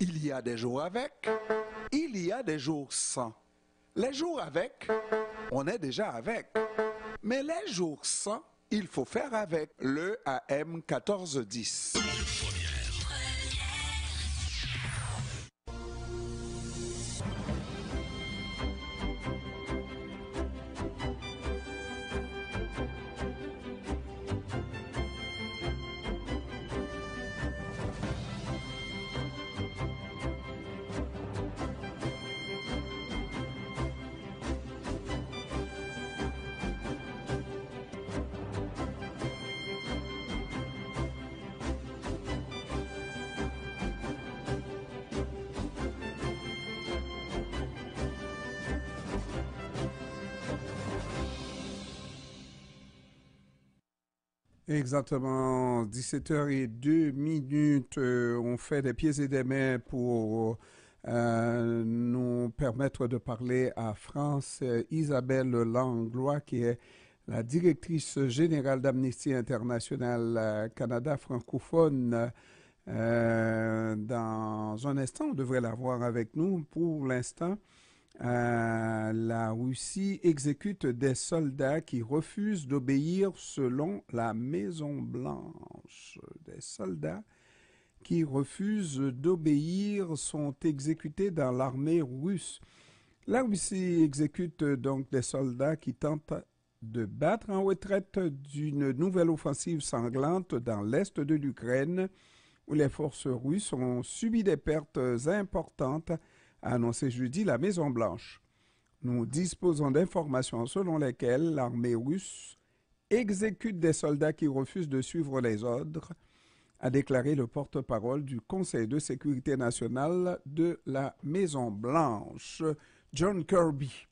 Il y a des jours avec, il y a des jours sans. Les jours avec, on est déjà avec. Mais les jours sans, il faut faire avec le AM 1410. Exactement, 17h02. On fait des pieds et des mains pour nous permettre de parler à France Isabelle Langlois, qui est la directrice générale d'Amnesty International Canada francophone. Dans un instant, on devrait la voir avec nous. Pour l'instant, la Russie exécute des soldats qui refusent d'obéir selon la Maison-Blanche. Des soldats qui refusent d'obéir sont exécutés dans l'armée russe. La Russie exécute donc des soldats qui tentent de battre en retraite d'une nouvelle offensive sanglante dans l'est de l'Ukraine, où les forces russes ont subi des pertes importantes, a annoncé jeudi la Maison-Blanche. Nous disposons d'informations selon lesquelles l'armée russe exécute des soldats qui refusent de suivre les ordres, a déclaré le porte-parole du Conseil de sécurité nationale de la Maison-Blanche, John Kirby.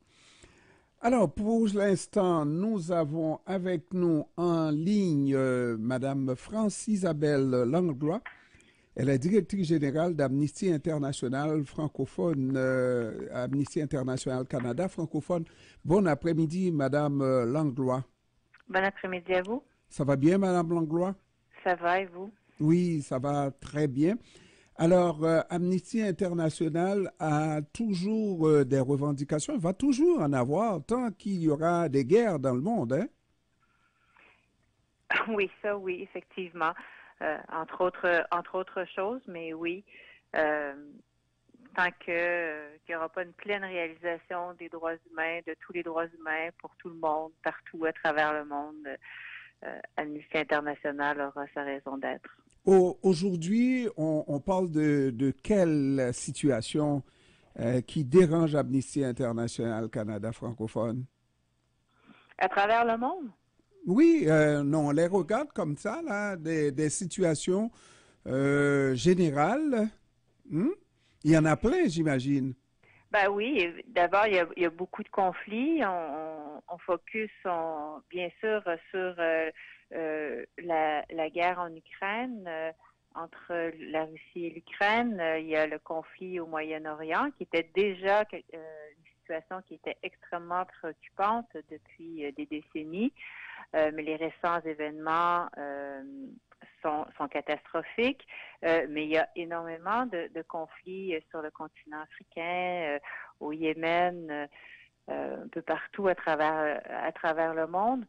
Alors, pour l'instant, nous avons avec nous en ligne Madame France-Isabelle Langlois. Elle est directrice générale d'Amnesty International francophone, Amnesty International Canada francophone. Bon après-midi, Madame Langlois. Bon après-midi à vous. Ça va bien, Madame Langlois? Ça va et vous? Oui, ça va très bien. Alors, Amnesty International a toujours des revendications, il va toujours en avoir tant qu'il y aura des guerres dans le monde, hein? Oui, ça oui, effectivement. Entre autres choses, mais oui. Euh, Tant qu'il n'y aura pas une pleine réalisation des droits humains, de tous les droits humains pour tout le monde, partout à travers le monde, Amnesty International aura sa raison d'être. Aujourd'hui, on parle de quelle situation qui dérange Amnesty International Canada francophone? À travers le monde? Oui, non, on les regarde comme ça, là, des situations générales. Hmm? Il y en a plein, j'imagine. Ben oui, d'abord, il y a beaucoup de conflits. On focus, bien sûr, sur la guerre en Ukraine, entre la Russie et l'Ukraine. Il y a le conflit au Moyen-Orient, qui était déjà une situation qui était extrêmement préoccupante depuis des décennies. Mais les récents événements sont catastrophiques. Mais il y a énormément de conflits sur le continent africain, au Yémen, un peu partout à travers le monde.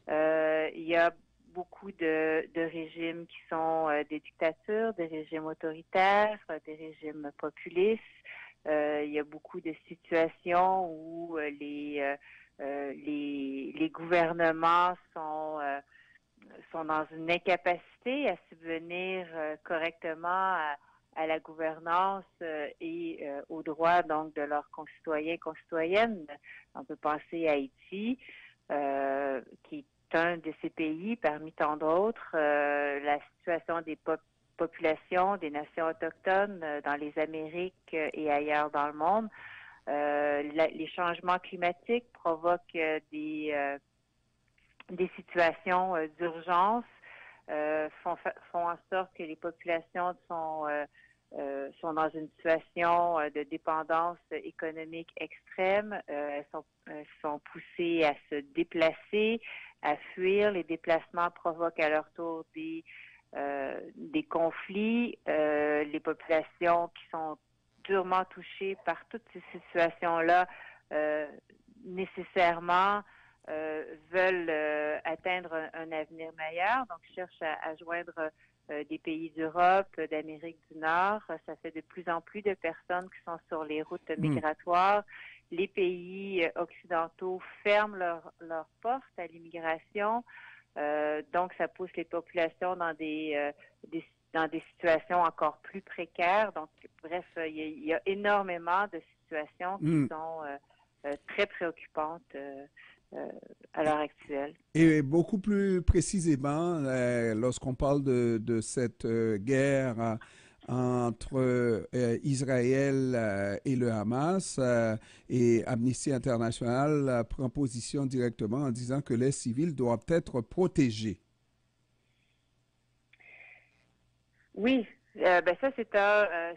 Il y a beaucoup de régimes qui sont des dictatures, des régimes autoritaires, des régimes populistes. Il y a beaucoup de situations où les gouvernements sont dans une incapacité à subvenir correctement à la gouvernance et aux droits donc de leurs concitoyens et concitoyennes. On peut penser à Haïti, qui est un de ces pays parmi tant d'autres. La situation des populations, des nations autochtones dans les Amériques et ailleurs dans le monde. Les changements climatiques provoquent des situations d'urgence, font en sorte que les populations sont dans une situation de dépendance économique extrême. Elles sont poussées à se déplacer, à fuir. Les déplacements provoquent à leur tour des des conflits, les populations qui sont durement touchées par toutes ces situations-là nécessairement veulent atteindre un avenir meilleur, donc cherchent à joindre des pays d'Europe, d'Amérique du Nord. Ça fait de plus en plus de personnes qui sont sur les routes migratoires. Les pays occidentaux ferment leurs portes à l'immigration. Donc, ça pousse les populations dans des situations encore plus précaires. Donc, bref, il y a énormément de situations qui sont très préoccupantes à l'heure actuelle. Et beaucoup plus précisément, lorsqu'on parle de cette guerre entre Israël et le Hamas, et Amnesty International prend position directement en disant que les civils doivent être protégés. Oui, ça c'est un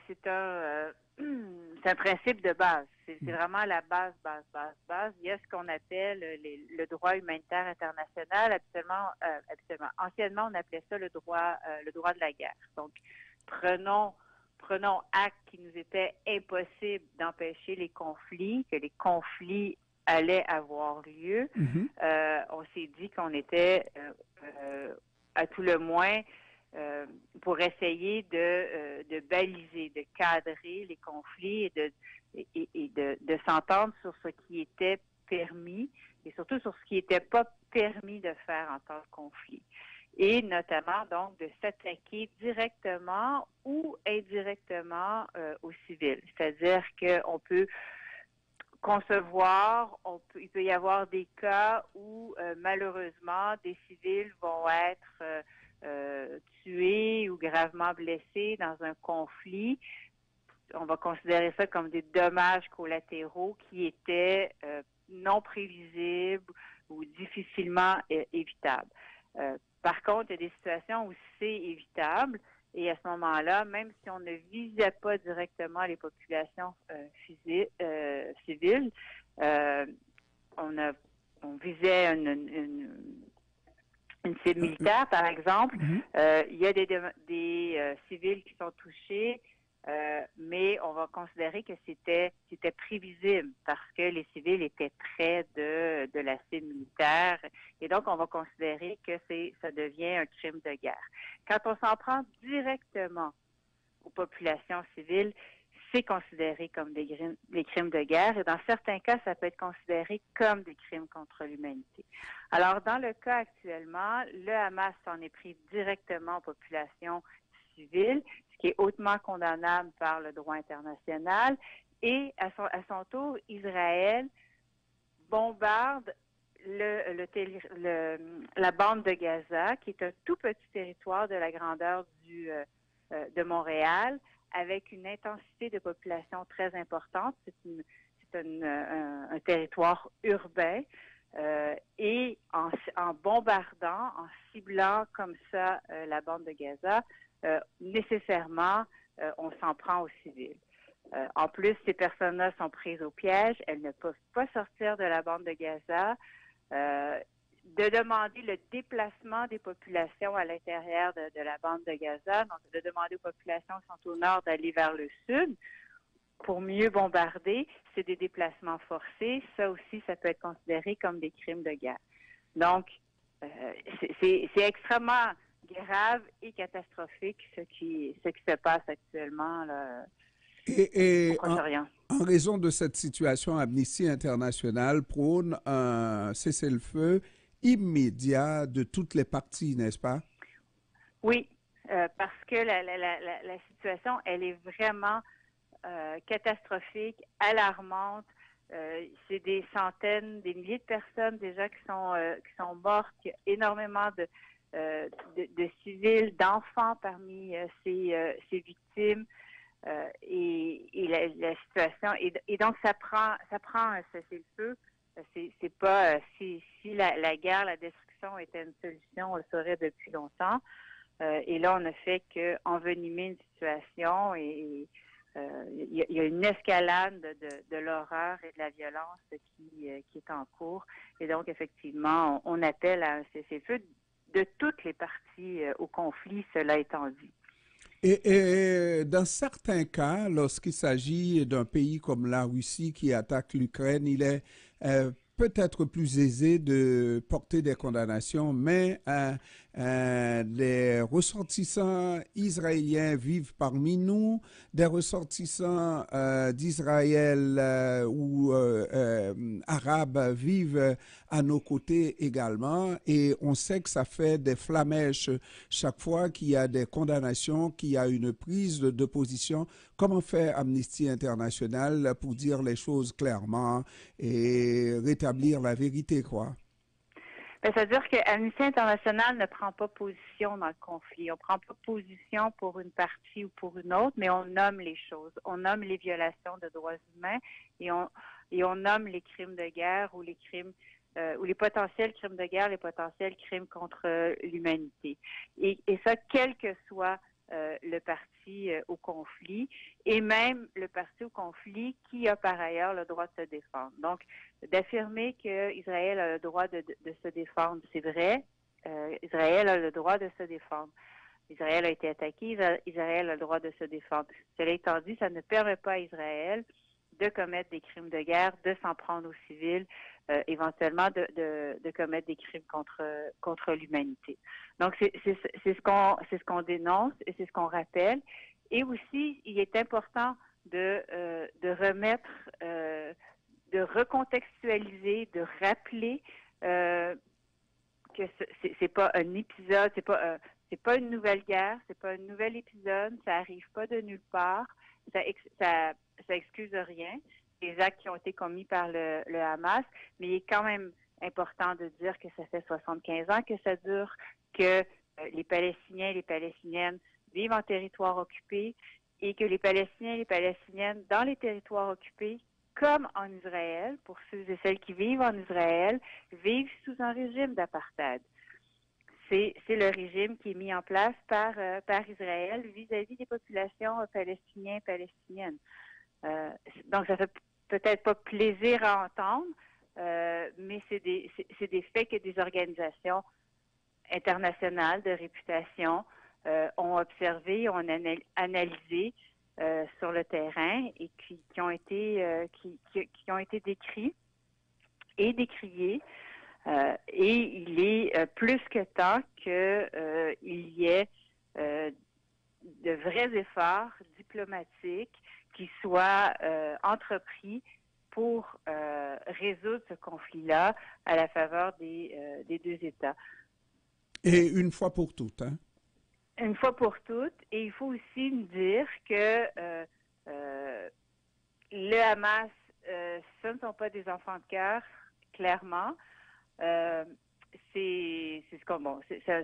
principe de base. C'est vraiment la base. Il y a ce qu'on appelle le droit humanitaire international. Habituellement, anciennement, on appelait ça le droit de la guerre. Donc, prenons acte qu'il nous était impossible d'empêcher les conflits, que les conflits allaient avoir lieu. On s'est dit qu'on était, à tout le moins, pour essayer de baliser, de cadrer les conflits et de s'entendre sur ce qui était permis et surtout sur ce qui n'était pas permis de faire en temps de conflit. Et notamment, donc, de s'attaquer directement ou indirectement aux civils. C'est-à-dire qu'on peut concevoir, il peut y avoir des cas où, malheureusement, des civils vont être tués ou gravement blessés dans un conflit. On va considérer ça comme des dommages collatéraux qui étaient non prévisibles ou difficilement évitables. Par contre, il y a des situations où c'est évitable et à ce moment-là, même si on ne visait pas directement les populations civiles, on visait une cible militaire, par exemple. Il y a des civils qui sont touchés, mais on va considérer que c'était prévisible parce que les civils étaient près de la cible militaire. Et donc, on va considérer que ça devient un crime de guerre. Quand on s'en prend directement aux populations civiles, c'est considéré comme des crimes de guerre et dans certains cas, ça peut être considéré comme des crimes contre l'humanité. Alors, dans le cas actuellement, le Hamas s'en est pris directement aux populations civiles, ce qui est hautement condamnable par le droit international. Et à son tour, Israël bombarde la bande de Gaza, qui est un tout petit territoire de la grandeur de Montréal, avec une intensité de population très importante. C'est un territoire urbain. Et en bombardant, en ciblant comme ça la bande de Gaza, nécessairement, on s'en prend aux civils. En plus, ces personnes-là sont prises au piège. Elles ne peuvent pas sortir de la bande de Gaza. De demander le déplacement des populations à l'intérieur de la bande de Gaza, donc de demander aux populations qui sont au nord d'aller vers le sud pour mieux bombarder, c'est des déplacements forcés. Ça aussi, ça peut être considéré comme des crimes de guerre. Donc, c'est extrêmement grave et catastrophique ce qui se passe actuellement là, au Proche-Orient. En raison de cette situation, Amnesty International prône un cessez-le-feu immédiat de toutes les parties, n'est-ce pas? Oui, parce que la situation, elle est vraiment catastrophique, alarmante. C'est des centaines, des milliers de personnes déjà qui sont mortes. Il y a énormément de civils, d'enfants parmi ces victimes. Et la situation, et donc ça prend un cessez-le-feu. C'est pas si la guerre, la destruction était une solution, on le saurait depuis longtemps. Et là, on ne fait qu'envenimer une situation et il y a une escalade de l'horreur et de la violence qui est en cours. Et donc, effectivement, on appelle à un cessez-le-feu de toutes les parties au conflit, cela étant dit. Et dans certains cas, lorsqu'il s'agit d'un pays comme la Russie qui attaque l'Ukraine, il est peut-être plus aisé de porter des condamnations, mais les ressortissants israéliens vivent parmi nous, des ressortissants d'Israël ou arabes vivent à nos côtés également, et on sait que ça fait des flammèches chaque fois qu'il y a des condamnations, qu'il y a une prise de position. Comment fait Amnesty International pour dire les choses clairement et rétablir la vérité, quoi? C'est-à-dire que Amnesty International ne prend pas position dans le conflit. On ne prend pas position pour une partie ou pour une autre, mais on nomme les choses. On nomme les violations de droits humains et on nomme les crimes de guerre ou les crimes ou les potentiels crimes de guerre, les potentiels crimes contre l'humanité. Et ça, quel que soit le parti au conflit et même le parti au conflit qui a par ailleurs le droit de se défendre. Donc, d'affirmer qu'Israël a le droit de se défendre, c'est vrai. Israël a le droit de se défendre. Israël a été attaqué, Israël a le droit de se défendre. Cela étant dit, ça ne permet pas à Israël de commettre des crimes de guerre, de s'en prendre aux civils, éventuellement de commettre des crimes contre l'humanité. Donc, c'est ce qu'on dénonce et c'est ce qu'on rappelle. Et aussi, il est important de remettre, de recontextualiser, de rappeler que c'est pas un épisode, c'est pas une nouvelle guerre, c'est pas un nouvel épisode, ça arrive pas de nulle part, ça excuse rien, les actes qui ont été commis par le Hamas, mais il est quand même important de dire que ça fait 75 ans que ça dure, que les Palestiniens et les Palestiniennes vivent en territoire occupé et que les Palestiniens et les Palestiniennes dans les territoires occupés, comme en Israël, pour ceux et celles qui vivent en Israël, vivent sous un régime d'apartheid. C'est le régime qui est mis en place par Israël vis-à-vis des populations palestiniennes et palestiniennes. Donc, ça fait peut-être pas plaisir à entendre, mais c'est des faits que des organisations internationales de réputation ont observé, ont analysé sur le terrain et qui ont été décrits et décriés. Et il est plus que temps qu'il y ait de vrais efforts diplomatiques qui soient entrepris pour résoudre ce conflit-là à la faveur des deux États. Et une fois pour toutes, hein? Une fois pour toutes. Et il faut aussi nous dire que le Hamas, ce ne sont pas des enfants de cœur, clairement. C'est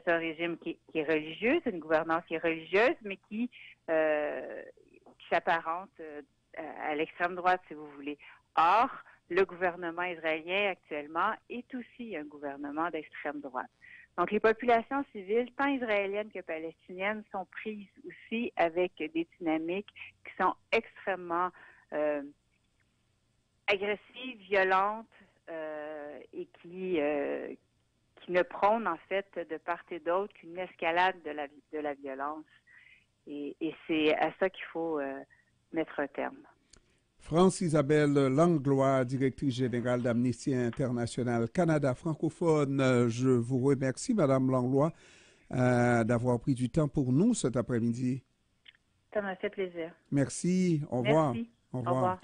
un régime qui est religieux, c'est une gouvernance qui est religieuse, mais qui s'apparente à l'extrême droite, si vous voulez. Or, le gouvernement israélien actuellement est aussi un gouvernement d'extrême droite. Donc, les populations civiles, tant israéliennes que palestiniennes, sont prises aussi avec des dynamiques qui sont extrêmement agressives, violentes et qui ne prônent en fait de part et d'autre qu'une escalade de la violence. Et c'est à ça qu'il faut mettre un terme. France-Isabelle Langlois, directrice générale d'Amnesty International Canada francophone, je vous remercie, Madame Langlois, d'avoir pris du temps pour nous cet après-midi. Ça m'a fait plaisir. Merci. Au revoir. Merci. Au revoir.